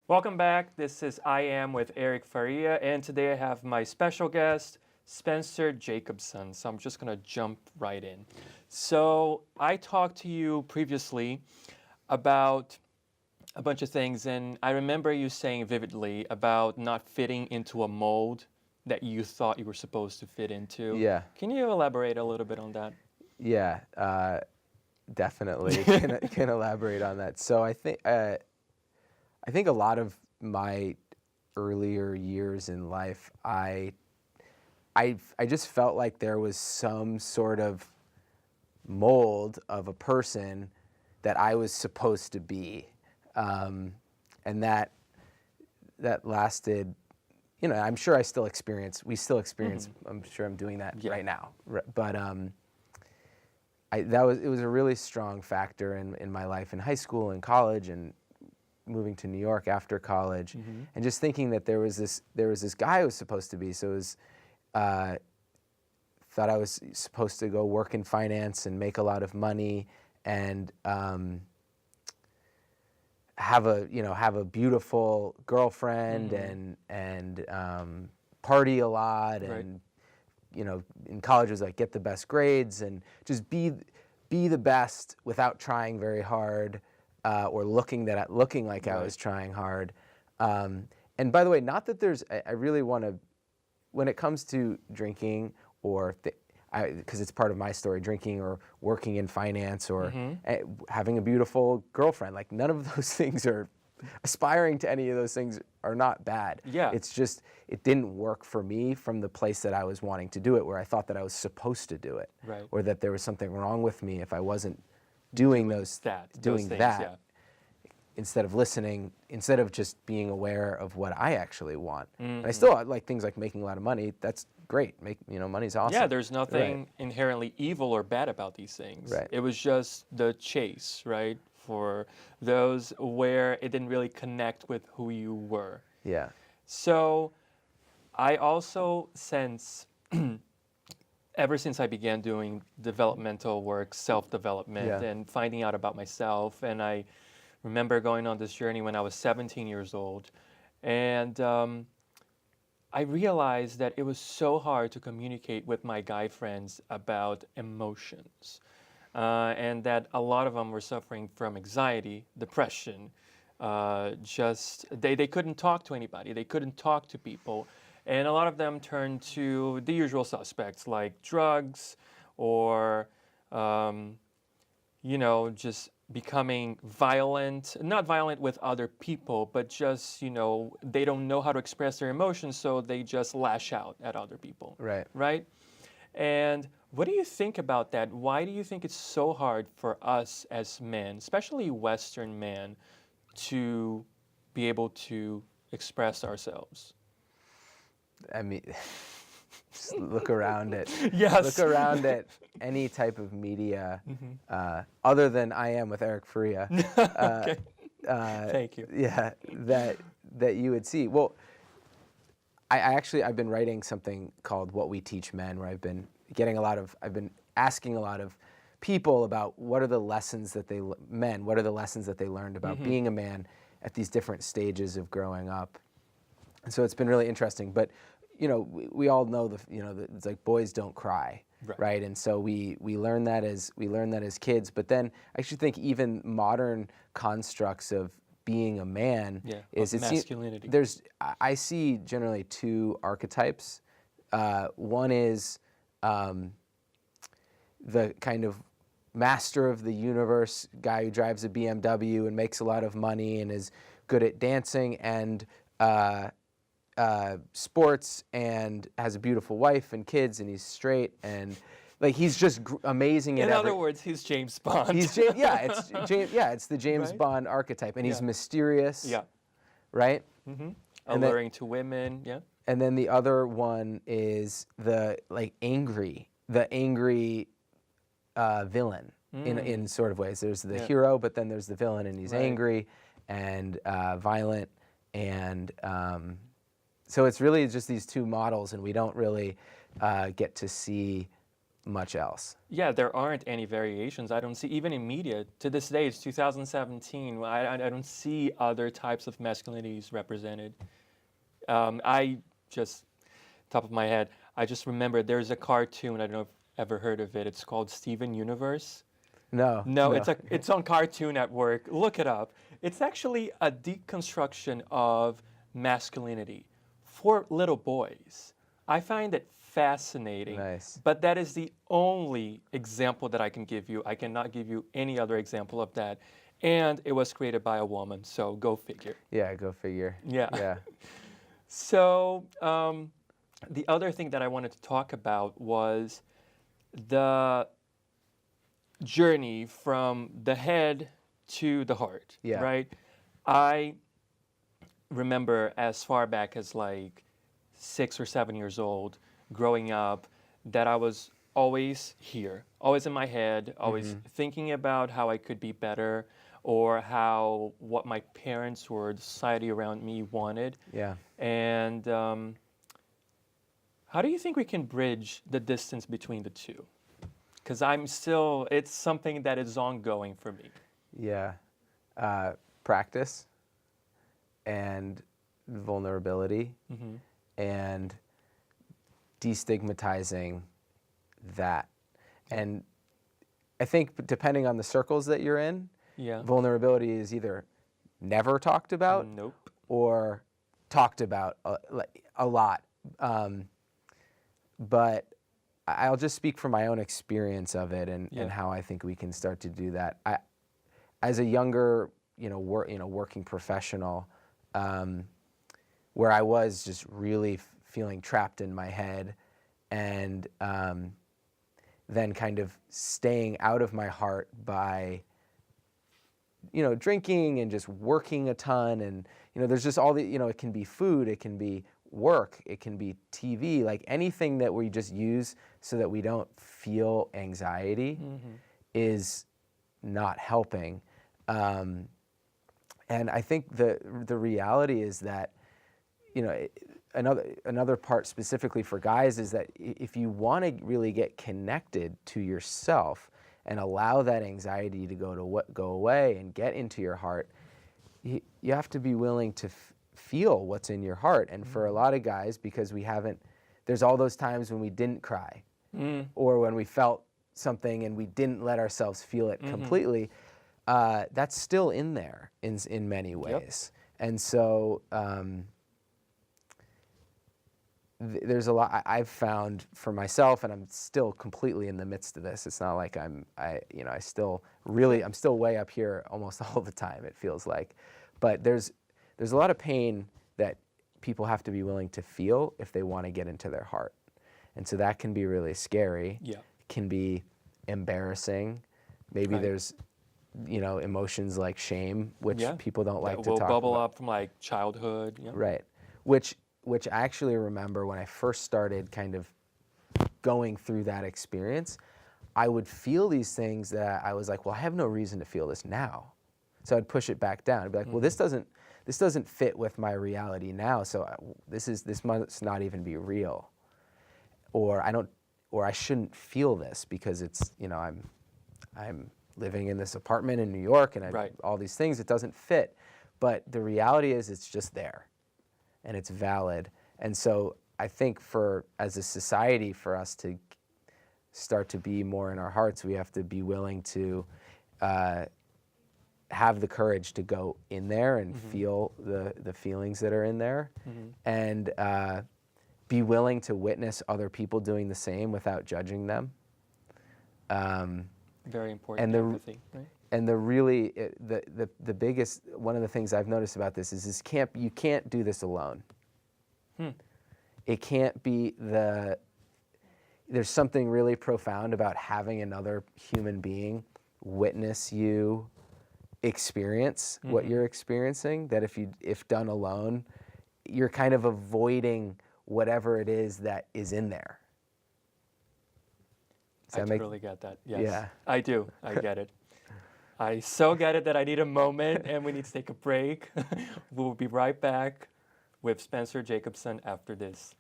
Welcome back. This is I Am with Eric Faria, and today I have my special guest, Spencer Jacobson. So I'm just going to jump right in. So I talked to you previously about a bunch of things, and I remember you saying vividly about not fitting into a mold that you thought you were supposed to fit into. Yeah, Can you elaborate a little bit on that? yeah, definitely can elaborate on that. So I think a lot of my earlier years in life, I just felt like there was some sort of mold of a person that I was supposed to be, and that lasted. I'm sure we still experience. I'm sure I'm doing that right now, but it was a really strong factor in my life in high school and college and moving to New York after college, and just thinking that there was this guy I was supposed to be. So it was thought I was supposed to go work in finance and make a lot of money and have a beautiful girlfriend and party a lot and in college it was like get the best grades and just be the best without trying very hard or looking like I was trying hard. And by the way, not that I really want to, when it comes to drinking or because it's part of my story, drinking or working in finance or having a beautiful girlfriend, like none of those things are, aspiring to any of those things are not bad. Yeah. It's just, it didn't work for me from the place that I was wanting to do it, where I thought that I was supposed to do it. Right. Or that there was something wrong with me if I wasn't doing those things, yeah. Instead of just being aware of what I actually want. And I still like things like making a lot of money. That's great. Money's awesome. Yeah, there's nothing inherently evil or bad about these things. Right. It was just the chase, right? For those where it didn't really connect with who you were. Yeah. So I also sense, ever since I began doing developmental work, self-development, and finding out about myself, and I remember going on this journey when I was 17 years old, and I realized that it was so hard to communicate with my guy friends about emotions, and that a lot of them were suffering from anxiety, depression. They couldn't talk to anybody. They couldn't talk to people. And a lot of them turned to the usual suspects like drugs or, just becoming violent, not violent with other people, but just, they don't know how to express their emotions, so they just lash out at other people. Right. Right? And what do you think about that? Why do you think it's so hard for us as men, especially Western men, to be able to express ourselves? I mean, just look around at Yes. look around at any type of media other than I Am with Eric Faria. Okay. Thank you. Yeah, that you would see. Well, I've been writing something called What We Teach Men, where I've been asking a lot of people about what are the lessons that they learned about being a man at these different stages of growing up. And so it's been really interesting. But we all know it's like boys don't cry, right? And so we learn that as kids. But then I actually think even modern constructs of being a man is masculinity. I see generally two archetypes. One is the kind of master of the universe guy who drives a BMW and makes a lot of money and is good at dancing and sports and has a beautiful wife and kids and he's straight and like he's just amazing at In other words, he's James Bond. It's the James Bond archetype, and he's mysterious. Yeah. Right. Alluring to women. Yeah. And then the other one is the angry villain in sort of ways. There's the hero, but then there's the villain, and he's angry and violent, and so it's really just these two models, and we don't really get to see much else. Yeah, there aren't any variations. I don't see, even in media, to this day, it's 2017, I don't see other types of masculinities represented. I just, top of my head, I just remember there's a cartoon, I don't know if you've ever heard of it, it's called Steven Universe. No. No, it's on Cartoon Network. Look it up. It's actually a deconstruction of masculinity for little boys. I find it fascinating. Nice. But that is the only example that I can give you. I cannot give you any other example of that. And it was created by a woman, so go figure. Yeah, go figure. Yeah. Yeah. So the other thing that I wanted to talk about was the journey from the head to the heart, Yeah. right? I remember as far back as like 6 or 7 years old, growing up, that I was always here, always in my head, always thinking about how I could be better or how what my parents or the society around me wanted. Yeah. And how do you think we can bridge the distance between the two? Because it's something that is ongoing for me. Yeah. Practice and vulnerability and destigmatizing that. And I think depending on the circles that you're in, vulnerability is either never talked about or talked about a lot. But I'll just speak from my own experience of it and how I think we can start to do that. As a younger, working professional, where I was just really feeling trapped in my head, and then kind of staying out of my heart by, drinking and just working a ton, and there's just all the, it can be food, it can be work, it can be TV, like anything that we just use so that we don't feel anxiety is not helping. And I think the reality is that, another part specifically for guys is that if you want to really get connected to yourself and allow that anxiety to go away and get into your heart, you have to be willing to feel what's in your heart. And for a lot of guys, because there's all those times when we didn't cry or when we felt something and we didn't let ourselves feel it completely, that's still in there in many ways. And so there's a lot I've found for myself, and I'm still completely in the midst of this. It's not like I'm still way up here almost all the time, it feels like. But there's a lot of pain that people have to be willing to feel if they want to get into their heart. And so that can be really scary. Yeah. It can be embarrassing. Maybe there's emotions like shame, which people don't like to talk about. Will bubble up from like childhood. Yeah. Right. Which I actually remember when I first started kind of going through that experience, I would feel these things that I was like, well, I have no reason to feel this now. So I'd push it back down. I'd be like, well, this doesn't fit with my reality now. So this must not even be real. Or I shouldn't feel this because it's, I'm living in this apartment in New York and all these things, it doesn't fit. But the reality is it's just there and it's valid. And so I think as a society, for us to start to be more in our hearts, we have to be willing to have the courage to go in there and feel the feelings that are in there, and be willing to witness other people doing the same without judging them. Very important. And empathy, right? And the biggest, one of the things I've noticed about this is you can't do this alone. It can't be there's something really profound about having another human being witness you experience what you're experiencing, that if done alone, you're kind of avoiding whatever it is that is in there. I totally get that. Yes. Yeah. I do. I get it. I so get it that I need a moment and we need to take a break. We'll be right back with Spencer Jacobson after this.